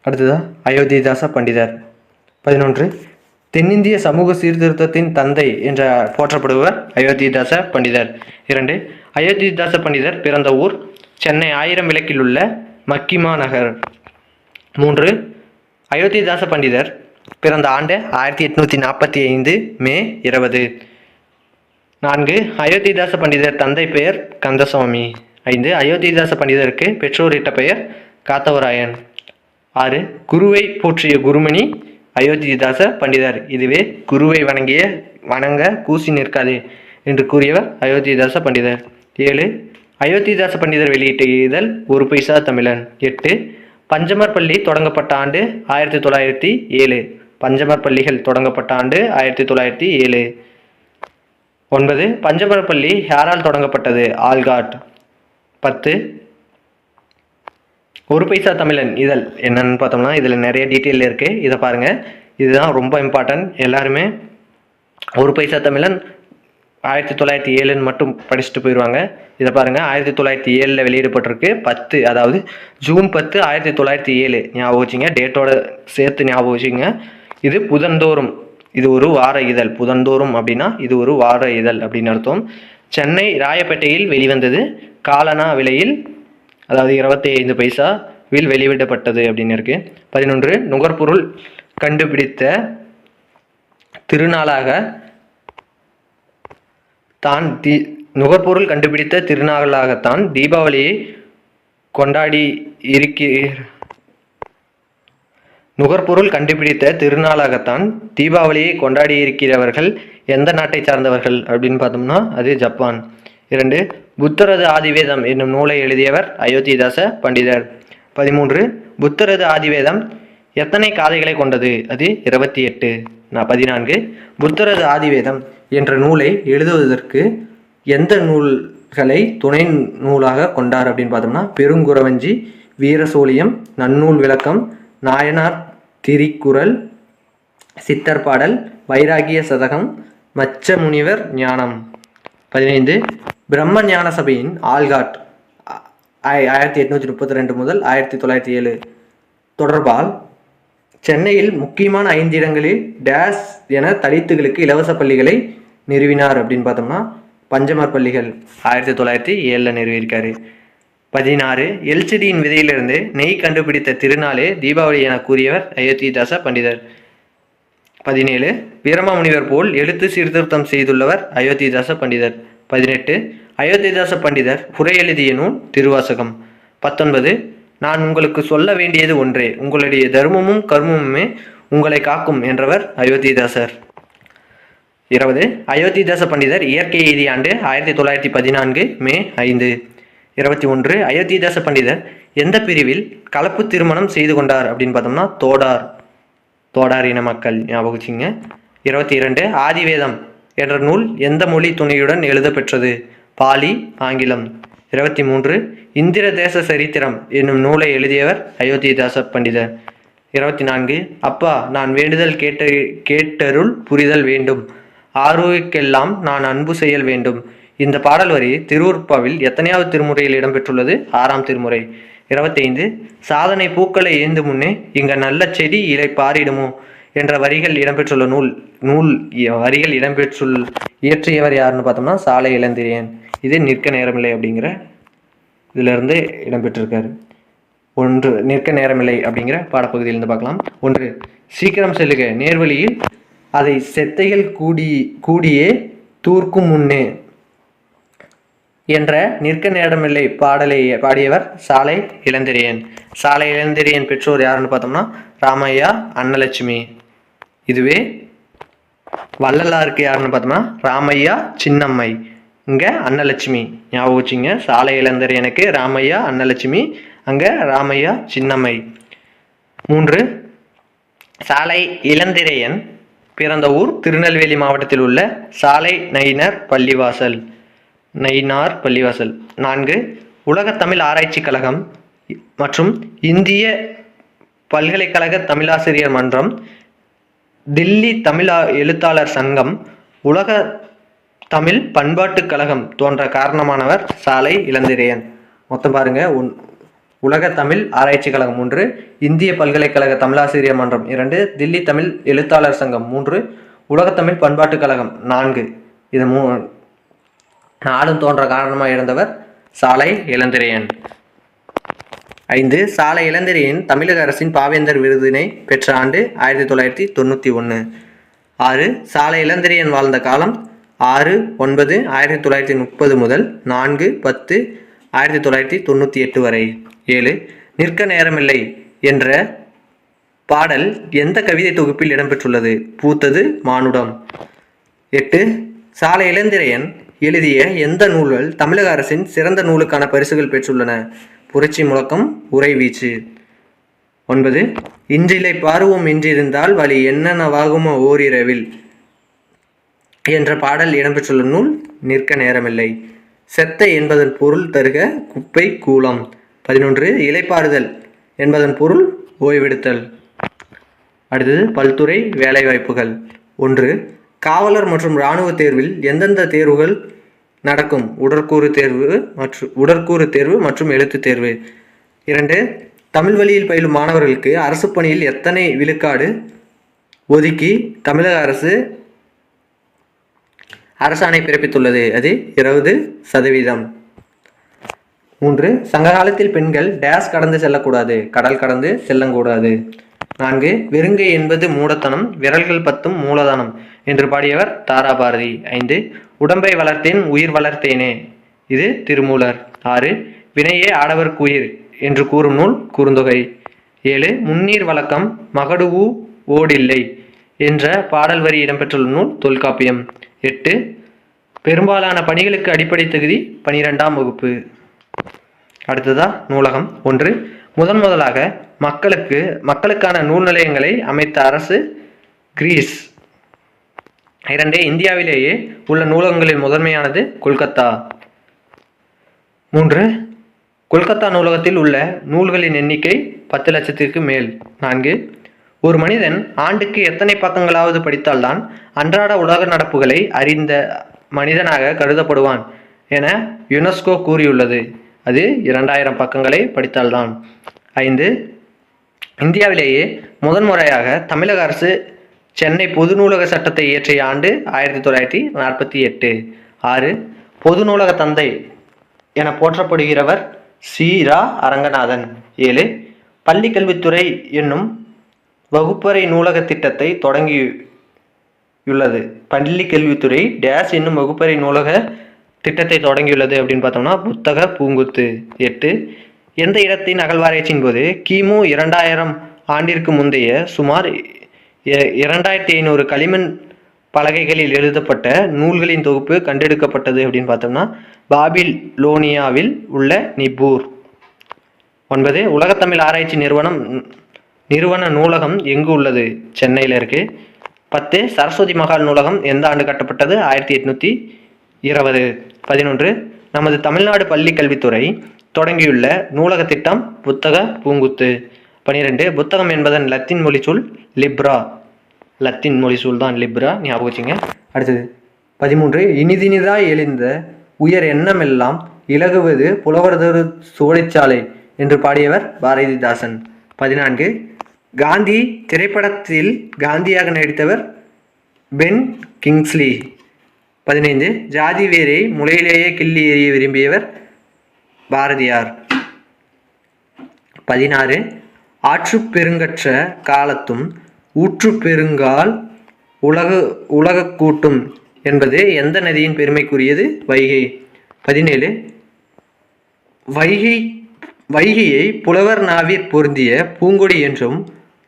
அடுத்ததாக அயோத்திதாச பண்டிதர். 11 தென்னிந்திய சமூக சீர்திருத்தத்தின் தந்தை என்ற போற்றப்படுவர் அயோத்திதாச பண்டிதர். 2 அயோத்திதாச பண்டிதர் பிறந்த ஊர் சென்னை 1000 விளக்கில் உள்ள மக்கிமா நகர். 3 அயோத்திதாச பண்டிதர் பிறந்த ஆண்டு 1845 மே 20. 4 அயோத்திதாச பண்டிதர் தந்தை பெயர் கந்தசுவாமி. 5 அயோத்திதாச பண்டிதருக்கு பெற்றோரிட்ட பெயர் காத்தவராயன். 6 குருவை போற்றிய குருமணி அயோத்திதாச பண்டிதர். இதுவே குருவை வணங்க கூசி நிற்காதே என்று கூறியவர் அயோத்திதாச பண்டிதர். 7 அயோத்திதாச பண்டிதர் வெளியிட்ட இதழ் ஒரு பைசா தமிழன். 8 பஞ்சமர் பள்ளி தொடங்கப்பட்ட ஆண்டு 1907. பஞ்சமர் பள்ளிகள் தொடங்கப்பட்ட ஆண்டு 1907. 9 பஞ்சமர் பள்ளி யாரால் தொடங்கப்பட்டது? ஆல்காட். 10 ஒரு பைசா தமிழன் இதழ் என்னன்னு பார்த்தோம்னா இதில் நிறைய டீட்டெயில் இருக்குது, இதை பாருங்கள். இதுதான் ரொம்ப இம்பார்ட்டன்ட். எல்லாருமே ஒரு பைசா தமிழன் 1907 மட்டும் படிச்சுட்டு போயிடுவாங்க. இதை பாருங்கள், 1907 வெளியிடப்பட்டிருக்கு. 10 அதாவது ஜூன் 10 1907 ஞாபகம் வச்சுங்க, டேட்டோட சேர்த்து ஞாபகம் வச்சுங்க. இது புதன்தோறும், இது ஒரு வார இதழ். புதன்தோறும் அப்படின்னா இது ஒரு வார இதழ் அப்படின்னு அர்த்தம். சென்னை ராயப்பேட்டையில் வெளிவந்தது. காலனா விலையில், அதாவது 25 பைசாவில் வெளியிடப்பட்டது அப்படின்னு இருக்கு. 11 நுகர்பொருள் கண்டுபிடித்த திருநாளாக திருநாளாகத்தான் தீபாவளியை கொண்டாடி இருக்கிறவர்கள் எந்த நாட்டை சார்ந்தவர்கள் அப்படின்னு பார்த்தோம்னா அது ஜப்பான். 2 புத்தரது ஆதிவேதம் என்னும் நூலை எழுதியவர் அயோத்திதாச பண்டிதர். 13 புத்தரது ஆதிவேதம் எத்தனை காதைகளை கொண்டது? அது 28. 14 புத்தரது ஆதிவேதம் என்ற நூலை எழுதுவதற்கு எந்த நூல்களை துணை நூலாக கொண்டார் அப்படின்னு பார்த்தோம்னா பெருங்குறவஞ்சி, வீரசோழியம், நன்னூல் விளக்கம், நாயனார் திரிக்குறள், சித்தர்பாடல், வைராகிய சதகம், மச்ச முனிவர் ஞானம். 15 பிரம்ம ஞான சபையின் ஆல்காட் 1832 முதல் 1907 தொடர்பால் சென்னையில் முக்கியமான 5 இடங்களில் டேஸ் என தலித்துகளுக்கு இலவச பள்ளிகளை நிறுவினார் அப்படின்னு பார்த்தோம்னா பஞ்சமர் பள்ளிகள் 1907 நிறுவியிருக்காரு. 16 எல்சிடியின் விதையிலிருந்து நெய் கண்டுபிடித்த திருநாளே தீபாவளி என கூறியவர் அயோத்திதாச பண்டிதர். 17 வீரமாமுனிவர் போல் எழுத்து சீர்திருத்தம் செய்துள்ளவர் அயோத்திதாச பண்டிதர். 18 அயோத்திதாச பண்டிதர் உரை எழுதிய நூல் திருவாசகம். 19 நான் உங்களுக்கு சொல்ல வேண்டியது ஒன்றே, உங்களுடைய தர்மமும் கர்மமுமே உங்களை காக்கும் என்றவர் அயோத்திதாசர். 20 அயோத்திதாச பண்டிதர் இயற்கை எய்திய ஆண்டு 1914 மே 5. 21 அயோத்திதாச பண்டிதர் எந்த பிரிவில் கலப்பு திருமணம் செய்து கொண்டார் அப்படின்னு பார்த்தோம்னா தோடார் இன மக்கள் ஞாபகம் வச்சுங்க. 22 ஆதிவேதம் என்ற நூல் எந்த மொழி துணையுடன் எழுத பெற்றது? பாலி, ஆங்கிலம். 23 இந்திர தேச சரித்திரம் என்னும் நூலை எழுதியவர் அயோத்திதாச பண்டிதர். 24 அப்பா நான் வேண்டுதல் கேட்டருள் புரிதல் வேண்டும், ஆரோக்கியெல்லாம் நான் அன்பு செயல் வேண்டும். இந்த பாடல் வரி திருவுருப்பாவில் எத்தனையாவது திருமுறையில் இடம்பெற்றுள்ளது? 6ஆம் திருமுறை. 25 சாதனை பூக்களை ஏந்து முன்னே இங்க நல்ல செடி இலை பாரிடுமோ என்ற வரிகள் இடம்பெற்றுள்ள நூல் வரிகள் இயற்றியவர் யாருன்னு பார்த்தோம்னா சாலை இளந்திரியன். இது நிற்க நேரமில்லை அப்படிங்கிற இதிலிருந்து இடம்பெற்றிருக்காரு. 1 நிற்க நேரமில்லை அப்படிங்கிற பாடப்பகுதியிலிருந்து பார்க்கலாம். 1 சீக்கிரம் செல்லுக நேர்வழியில் அதை செத்தைகள் கூடியே தூர்க்கும் முன்னே என்ற நிற்க நேரமில்லை பாடலை பாடியவர் சாலை இளந்திரியன். சாலை இளந்திரியன் பெற்றோர் யாருன்னு பார்த்தோம்னா ராமையா, அன்னலட்சுமி. இதுவே வள்ளலாருக்கு யாருன்னு பார்த்தோம்னா ராமையா, சின்னம்மை. இங்கே அன்னலட்சுமி ஞாபகம் வச்சுங்க. சாலை இளந்திரியனுக்கு ராமையா, அன்னலட்சுமி, அங்கே ராமையா, சின்னம்மை. 3 சாலை இளந்திரையன் பிறந்த ஊர் திருநெல்வேலி மாவட்டத்தில் உள்ள சாலை நயினார் பள்ளிவாசல். 4 உலகத் தமிழ் ஆராய்ச்சி கழகம் மற்றும் இந்திய பல்கலைக்கழக தமிழாசிரியர் மன்றம், தில்லி தமிழ் எழுத்தாளர் சங்கம், உலக தமிழ் பண்பாட்டுக் கழகம் தோன்ற காரணமானவர் சாலை இளந்திரையன். மொத்தம் பாருங்க, உலக தமிழ் ஆராய்ச்சி கழகம் 3, இந்திய பல்கலைக்கழக தமிழாசிரியர் மன்றம் 2, தில்லி தமிழ் எழுத்தாளர் சங்கம் 3, உலகத்தமிழ் பண்பாட்டுக் கழகம் 4. இது 4 தோன்ற காரணமாக இருந்தவர் சாலை இளந்திரையன். 5. சாலை இளந்திரையன் தமிழக அரசின் பாவேந்தர் விருதினை பெற்ற ஆண்டு 1991. 6. சாலை இளந்திரையன் வாழ்ந்த காலம் 6/9/1930 முதல் 4/10/1998 வரை. 7. நிற்க நேரமில்லை என்ற பாடல் எந்த கவிதை தொகுப்பில் இடம்பெற்றுள்ளது? பூத்தது மானுடம். 8. சாலை இளந்திரையன் எழுதிய எந்த நூல்கள் தமிழக அரசின் சிறந்த நூலுக்கான பரிசுகள் பெற்றுள்ளன? புரட்சி முழக்கம், உறைவீச்சு. 9. இன்றிலை பார்வோம் என்றிருந்தால் வழி என்னென்னவாகுமோ ஓரிரவில் என்ற பாடல் இடம்பெற்றுள்ள நூல் நிற்க நேரமில்லை. செத்த என்பதன் பொருள் தருக குப்பை கூலம். 11. இலைப்பாறுதல் என்பதன் பொருள் ஓய்வெடுத்தல். அடுத்தது பல்துறை வேலைவாய்ப்புகள். 1. காவலர் மற்றும் இராணுவ தேர்வில் எந்தெந்த தேர்வுகள் நடக்கும்? உடற்கூறு தேர்வு மற்றும் எழுத்து தேர்வு. 2. தமிழ் வழியில் பயிலும் மாணவர்களுக்கு அரசு பணியில் எத்தனை விழுக்காடு ஒதுக்கி தமிழக அரசு அரசாணை பிறப்பித்துள்ளது? அது 20%. 3. சங்க காலத்தில் பெண்கள் டேஸ் கடந்து செல்லக்கூடாது, கடல் கடந்து செல்லக்கூடாது. 4. வெறுங்கை என்பது மூடத்தனம், விரல்கள் 10 மூலதனம் என்று பாடியவர் தாராபாரதி. 5. உடம்பை வளர்த்தேன் உயிர் வளர்த்தேனே, இது திருமூலர். 6. வினையே ஆடவர்க்கு உயிர் என்று கூறும் நூல் குறுந்தொகை. 7. முன்னீர் வழக்கம் மகடுவு ஓடில்லை என்ற பாடல் வரி இடம்பெற்றுள்ள நூல் தொல்காப்பியம். 8. பெரும்பாலான பணிகளுக்கு அடிப்படை தகுதி 12ஆம் வகுப்பு. அடுத்ததா நூலகம். 1. முதலாக மக்களுக்கான நூல் நிலையங்களை அமைத்த அரசு கிரீஸ். 2. இந்தியாவிலேயே உள்ள நூலகங்களில் முதன்மையானது கொல்கத்தா. 3. கொல்கத்தா நூலகத்தில் உள்ள நூல்களின் எண்ணிக்கை 10 லட்சத்திற்கு மேல். 4. ஒரு மனிதன் ஆண்டுக்கு எத்தனை பக்கங்களாவது படித்தால்தான் அன்றாட உலக நடப்புகளை அறிந்த மனிதனாக கருதப்படுவான் என யுனெஸ்கோ கூறியுள்ளது. அது 2000 பக்கங்களை படித்தால்தான். 5. இந்தியாவிலேயே முதன்முறையாக தமிழக அரசு சென்னை பொது நூலக சட்டத்தை இயற்றிய ஆண்டு 1948. 6. பொது நூலக தந்தை என போற்றப்படுகிறவர் சீரா அரங்கநாதன். 7. பள்ளி கல்வித்துறை என்னும் வகுப்பறை நூலக திட்டத்தை தொடங்கியுள்ளது. பள்ளி கல்வித்துறை டேஸ் என்னும் வகுப்பறை நூலக திட்டத்தை தொடங்கியுள்ளது அப்படின்னு பார்த்தோம்னா புத்தக பூங்குத்து. 8. எந்த இடத்தின் அகழ்வாராய்ச்சியின் போது கிமு 2000 ஆண்டிற்கு முந்தைய சுமார் 2500 களிமண் பலகைகளில் எழுதப்பட்ட நூல்களின் தொகுப்பு கண்டெடுக்கப்பட்டது அப்படின்னு பார்த்தோம்னா பாபிலோனியாவில் உள்ள நிப்பூர். 9. உலகத்தமிழ் ஆராய்ச்சி நிறுவன நூலகம் எங்கு உள்ளது? சென்னையில் இருக்கு. 10. சரஸ்வதி மகால் நூலகம் எந்த ஆண்டு கட்டப்பட்டது? 1820. 11. நமது தமிழ்நாடு பள்ளி கல்வித்துறை தொடங்கியுள்ள நூலக திட்டம் புத்தக பூங்குத்து. 12. புத்தகம் என்பதன் லத்தீன் மொழி சொல் லிப்ரா. லத்தீன் மொழி சொல் தான் லிப்ரா, ஞாபகம் வச்சுங்க. அடுத்தது 13. இனிதினிதாய் எழுந்த உயர் எண்ணமெல்லாம் இலகுவது புலவர்தொரு சுவடிச்சாலை என்று பாடியவர் பாரதிதாசன். 14. காந்தி திரைப்படத்தில் காந்தியாக நடித்தவர் பென் கிங்ஸ்லி. 15. ஜாதி வேரை முளையிலேயே கிள்ளி எறிய விரும்பியவர் பாரதியார். 16. ஆற்று பெருங்கற்ற காலத்தும் ஊற்று பெருங்கால் உலக கூட்டும் என்பது எந்த நதியின் பெருமைக்குரியது? வைகை. 17. வைகையை புலவர் நாவிற் பொருந்திய பூங்கொடி என்றும்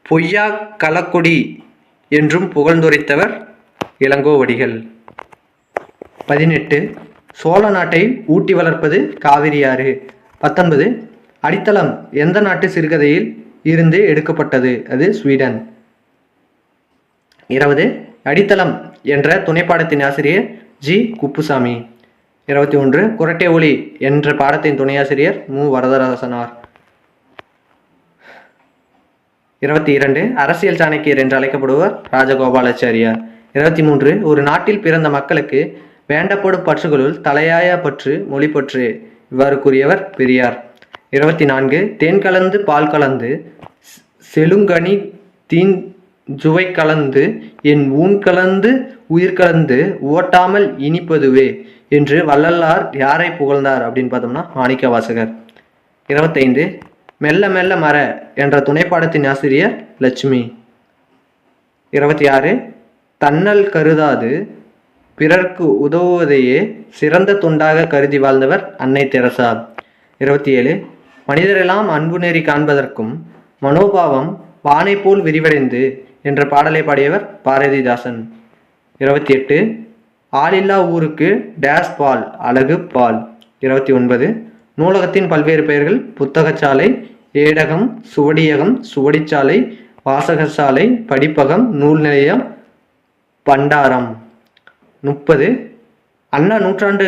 பொய்யா களக்கொடி என்றும் புகழ்ந்துரைத்தவர் இளங்கோவடிகள். 18. சோழ நாட்டை ஊட்டி வளர்ப்பது காவிரியாறு. 19. அடித்தளம் எந்த நாட்டு சிறுகதையில் இருந்து எடுக்கப்பட்டது? அது ஸ்வீடன். 20. அடித்தளம் என்ற துணைப்பாடத்தின் ஆசிரியர் ஜி. குப்புசாமி. 21. குரட்டை ஒளி என்ற பாடத்தின் துணையாசிரியர் மு. வரதராசனார். 22. அரசியல் சாணக்கியர் என்று அழைக்கப்படுவர் ராஜகோபாலாச்சாரியார். 23. ஒரு நாட்டில் பிறந்த மக்களுக்கு வேண்டப்படும் பற்றுகளுள் தலையாய பற்று மொழிப்பற்று. இவ்வாறு கூறியவர் பெரியார். 24 தேன் கலந்து பால் கலந்து செழுங்கனி தீன் ஜுவை கலந்து என் ஊன் கலந்து உயிர் கலந்து ஓட்டாமல் இனிப்பதுவே என்று வள்ளலார் யாரை புகழ்ந்தார் அப்படின்னு பார்த்தோம்னா மாணிக்க வாசகர். 25 மெல்ல மெல்ல மர என்ற துணைப்பாடத்தின் ஆசிரியர் லட்சுமி. 26 தன்னல் கருதாது பிறர்க்கு உதவுவதையே சிறந்த தொண்டாக கருதி வாழ்ந்தவர் அன்னை தெரசா. 27 மனிதரெல்லாம் அன்பு நெறி காண்பதற்கும் மனோபாவம் வானை போல் விரிவடைந்து என்ற பாடலை பாடியவர் பாரதிதாசன். 28 ஆளில்லா ஊருக்கு டேஸ் பால் அழகு பால். 29 நூலகத்தின் பல்வேறு பெயர்கள் புத்தகச்சாலை, ஏடகம், சுவடியகம், சுவடிச்சாலை, வாசகசாலை, படிப்பகம், நூல் நிலையம், பண்டாரம். 30 அண்ணா நூற்றாண்டு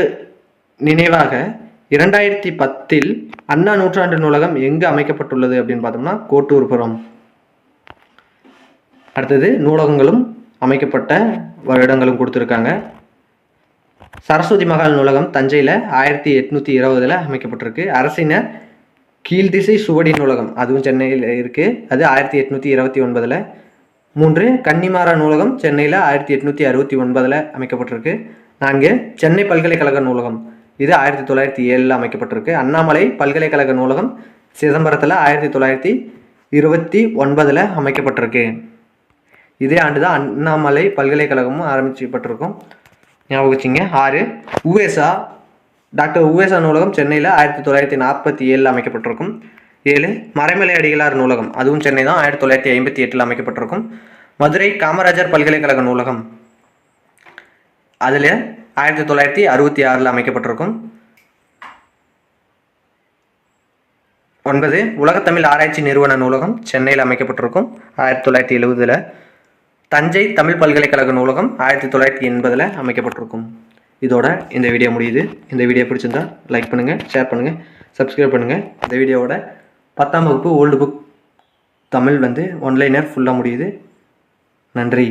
நினைவாக 2010 அண்ணா நூற்றாண்டு நூலகம் எங்கு அமைக்கப்பட்டுள்ளது அப்படின்னு பார்த்தோம்னா கோட்டூர்புரம். அடுத்தது நூலகங்களும் அமைக்கப்பட்ட வருடங்களும் கொடுத்துருக்காங்க. சரஸ்வதி மகால் நூலகம் தஞ்சையில் 1820 அமைக்கப்பட்டிருக்கு. அரசினர் கீழ்திசை சுவடி நூலகம் அதுவும் சென்னையில் இருக்குது, அது 1829. 3 கன்னிமாரா நூலகம் சென்னையில் 1869 அமைக்கப்பட்டிருக்கு. 4 சென்னை பல்கலைக்கழக நூலகம், இது 1907 அமைக்கப்பட்டிருக்கு. அண்ணாமலை பல்கலைக்கழக நூலகம் சிதம்பரத்தில் 1929 அமைக்கப்பட்டிருக்கு. இதே ஆண்டு தான் அண்ணாமலை பல்கலைக்கழகமும் ஆரம்பிக்கப்பட்டிருக்கும், ஞாபகம் வச்சுங்க. 6 உவேசா டாக்டர் உவேசா நூலகம் சென்னையில் 1947 அமைக்கப்பட்டிருக்கும். 7 மறைமலை அடிகளார் நூலகம், அதுவும் சென்னை தான், 1958 அமைக்கப்பட்டிருக்கும். மதுரை காமராஜர் பல்கலைக்கழக நூலகம், அதில் 1966 அமைக்கப்பட்டிருக்கும். 9 உலகத்தமிழ் ஆராய்ச்சி நிறுவன நூலகம் சென்னையில் அமைக்கப்பட்டிருக்கும் 1970. தஞ்சை தமிழ் பல்கலைக்கழக நூலகம் 1980 அமைக்கப்பட்டிருக்கும். இதோட இந்த வீடியோ முடியுது. இந்த வீடியோ பிடிச்சிருந்தா லைக் பண்ணுங்கள், ஷேர் பண்ணுங்கள், சப்ஸ்கிரைப் பண்ணுங்கள். இந்த வீடியோவோட 10ஆம் வகுப்பு ஓல்டு புக் தமிழ் ஒன்லைனர் ஃபுல்லாக முடியுது. நன்றி.